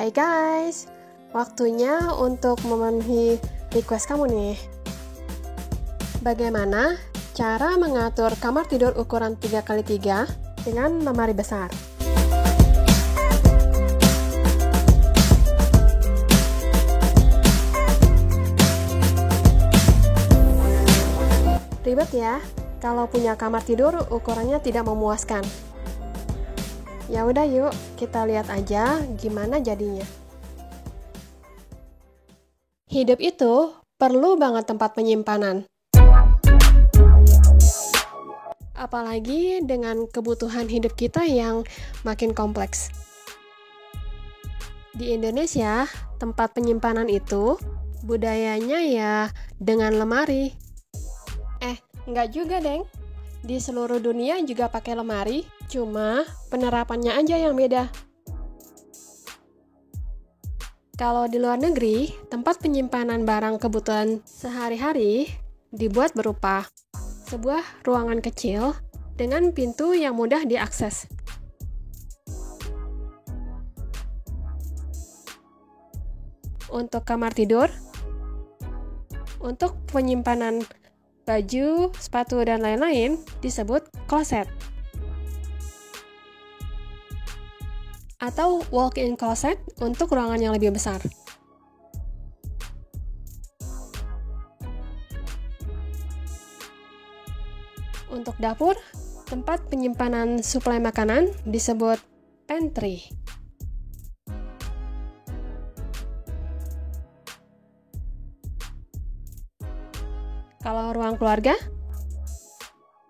Hai guys, waktunya untuk memenuhi request kamu nih. Bagaimana cara mengatur kamar tidur ukuran 3x3 dengan lemari besar? Ribet ya, kalau punya kamar tidur ukurannya tidak memuaskan. Ya udah yuk, kita lihat aja gimana jadinya. Hidup itu perlu banget tempat penyimpanan. Apalagi dengan kebutuhan hidup kita yang makin kompleks. Di Indonesia, tempat penyimpanan itu budayanya ya dengan lemari. Enggak juga, Deng. Di seluruh dunia juga pakai lemari, cuma penerapannya aja yang beda. Kalau di luar negeri, tempat penyimpanan barang kebutuhan sehari-hari dibuat berupa sebuah ruangan kecil dengan pintu yang mudah diakses. Untuk kamar tidur, untuk penyimpanan baju, sepatu, dan lain-lain disebut kloset. Atau walk-in closet untuk ruangan yang lebih besar. Untuk dapur, tempat penyimpanan suplai makanan disebut pantry. Kalau ruang keluarga,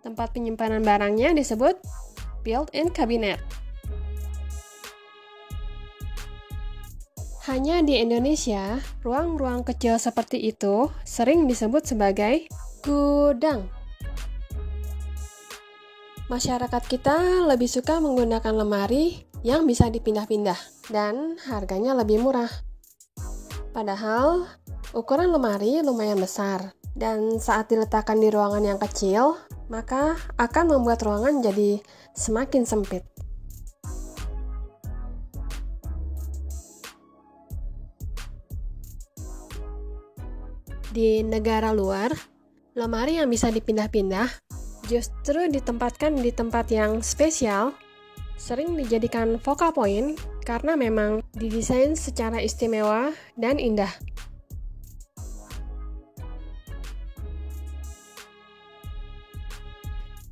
tempat penyimpanan barangnya disebut built-in cabinet. Hanya di Indonesia, ruang-ruang kecil seperti itu sering disebut sebagai gudang. Masyarakat kita lebih suka menggunakan lemari yang bisa dipindah-pindah dan harganya lebih murah. Padahal, ukuran lemari lumayan besar. Dan saat diletakkan di ruangan yang kecil, maka akan membuat ruangan jadi semakin sempit. Di negara luar, lemari yang bisa dipindah-pindah justru ditempatkan di tempat yang spesial, sering dijadikan focal point karena memang didesain secara istimewa dan indah.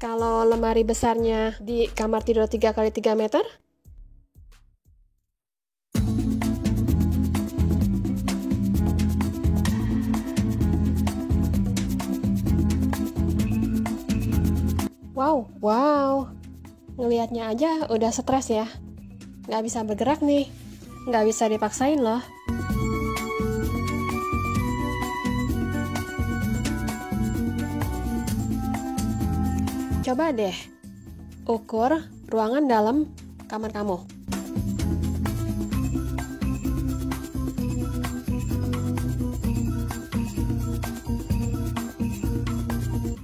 Kalau lemari besarnya di kamar tidur 3x3 meter, wow, ngelihatnya aja udah stres ya. Nggak bisa bergerak nih, nggak bisa dipaksain loh. Coba deh, ukur ruangan dalam kamar kamu.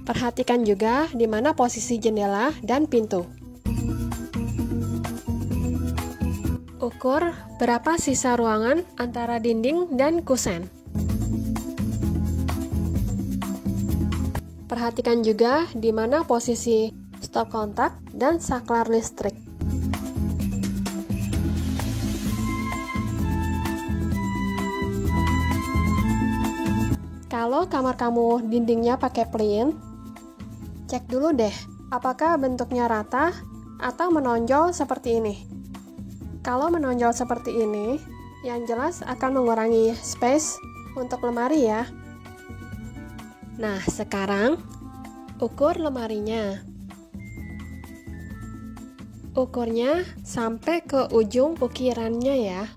Perhatikan juga di mana posisi jendela dan pintu. Ukur berapa sisa ruangan antara dinding dan kusen. Perhatikan juga di mana posisi stop kontak dan saklar listrik. Kalau kamar kamu dindingnya pakai plain, cek dulu deh apakah bentuknya rata atau menonjol seperti ini. Kalau menonjol seperti ini, yang jelas akan mengurangi space untuk lemari ya. Nah, sekarang ukur lemarinya. Ukurnya sampai ke ujung ukirannya ya.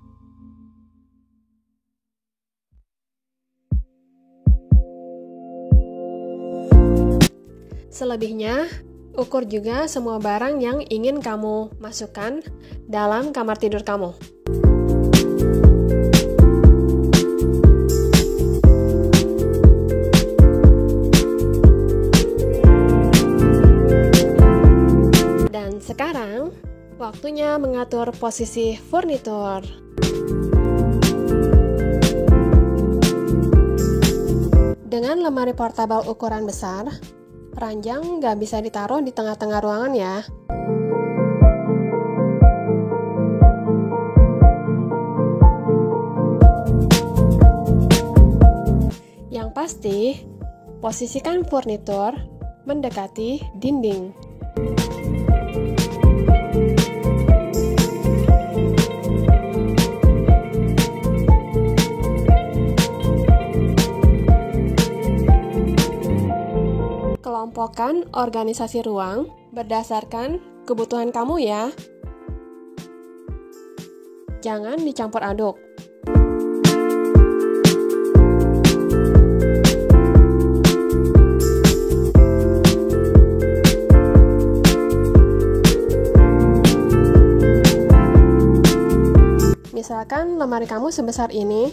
Selebihnya, ukur juga semua barang yang ingin kamu masukkan dalam kamar tidur kamu. Sekarang, waktunya mengatur posisi furnitur. Dengan lemari portable ukuran besar, ranjang nggak bisa ditaruh di tengah-tengah ruangan ya. Yang pasti, posisikan furnitur mendekati dinding. Kelompokkan organisasi ruang berdasarkan kebutuhan kamu ya. Jangan dicampur aduk. Misalkan lemari kamu sebesar ini,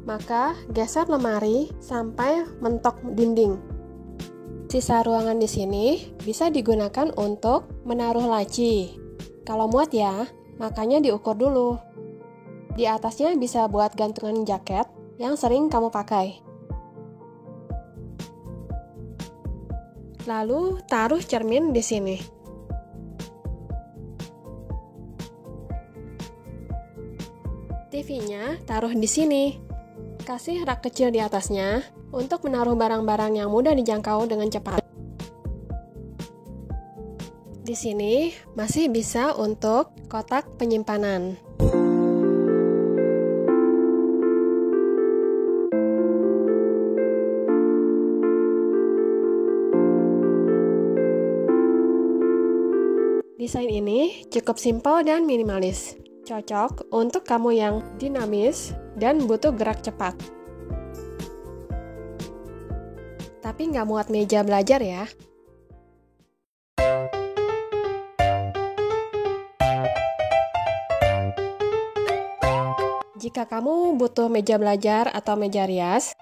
maka geser lemari sampai mentok dinding. Sisa ruangan di sini bisa digunakan untuk menaruh laci. Kalau muat ya, makanya diukur dulu. Di atasnya bisa buat gantungan jaket yang sering kamu pakai. Lalu taruh cermin di sini. TV-nya taruh di sini. Kasih rak kecil di atasnya untuk menaruh barang-barang yang mudah dijangkau dengan cepat. Di sini masih bisa untuk kotak penyimpanan. Desain ini cukup simpel dan minimalis. Cocok untuk kamu yang dinamis dan butuh gerak cepat. Tapi nggak muat meja belajar ya. Jika kamu butuh meja belajar atau meja rias,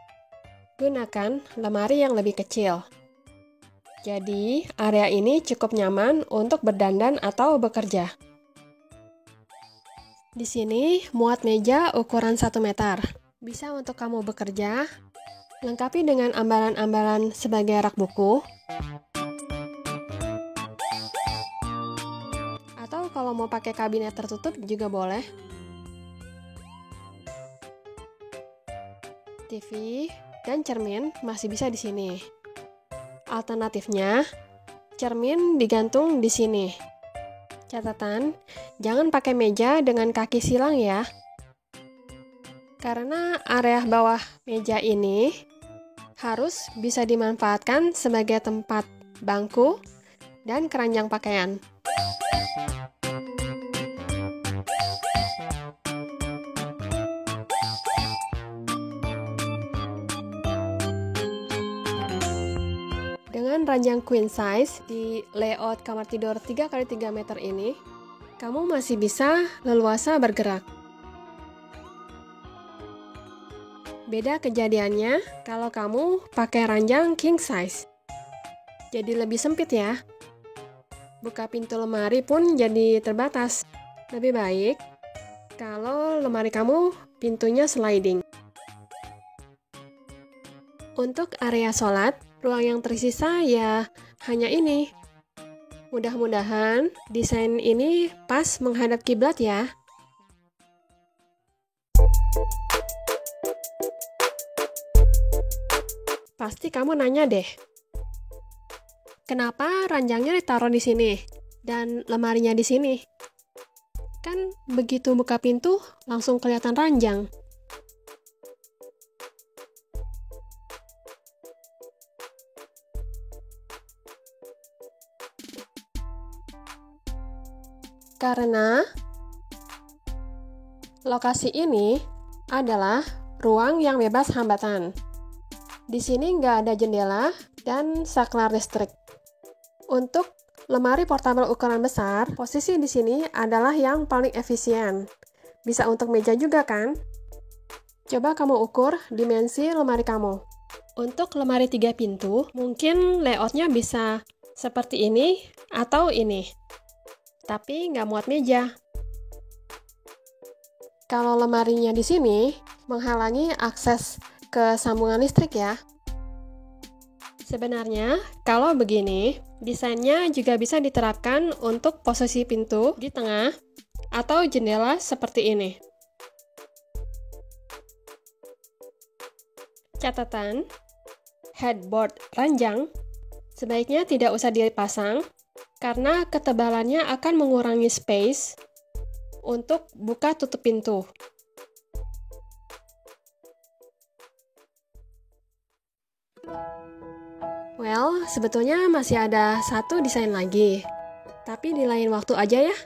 gunakan lemari yang lebih kecil. Jadi, area ini cukup nyaman untuk berdandan atau bekerja. Di sini, muat meja ukuran 1 meter. Bisa untuk kamu bekerja, lengkapi dengan ambalan-ambalan sebagai rak buku. Atau kalau mau pakai kabinet tertutup juga boleh. TV dan cermin masih bisa di sini. Alternatifnya, cermin digantung di sini. Catatan, jangan pakai meja dengan kaki silang ya. Karena area bawah meja ini harus bisa dimanfaatkan sebagai tempat bangku dan keranjang pakaian. Dengan ranjang queen size di layout kamar tidur 3x3 meter ini, kamu masih bisa leluasa bergerak. Beda kejadiannya kalau kamu pakai ranjang king size. Jadi lebih sempit ya. Buka pintu lemari pun jadi terbatas. Lebih baik kalau lemari kamu pintunya sliding. Untuk area sholat, ruang yang tersisa ya hanya ini. Mudah-mudahan desain ini pas menghadap kiblat ya. Pasti kamu nanya deh, kenapa ranjangnya ditaruh di sini dan lemarinya di sini? Kan begitu buka pintu langsung kelihatan ranjang. Karena lokasi ini adalah ruang yang bebas hambatan. Di sini nggak ada jendela dan saklar listrik. Untuk lemari portable ukuran besar, posisi di sini adalah yang paling efisien. Bisa untuk meja juga kan? Coba kamu ukur dimensi lemari kamu. Untuk lemari 3 pintu, mungkin layoutnya bisa seperti ini atau ini. Tapi nggak muat meja. Kalau lemarinya di sini, menghalangi akses ke sambungan listrik ya. Sebenarnya, kalau begini, desainnya juga bisa diterapkan untuk posisi pintu di tengah atau jendela seperti ini. Catatan, headboard ranjang sebaiknya tidak usah dipasang karena ketebalannya akan mengurangi space untuk buka tutup pintu. Well, sebetulnya masih ada satu desain lagi, tapi di lain waktu aja ya.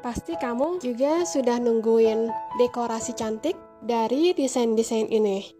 Pasti kamu juga sudah nungguin dekorasi cantik dari desain-desain ini.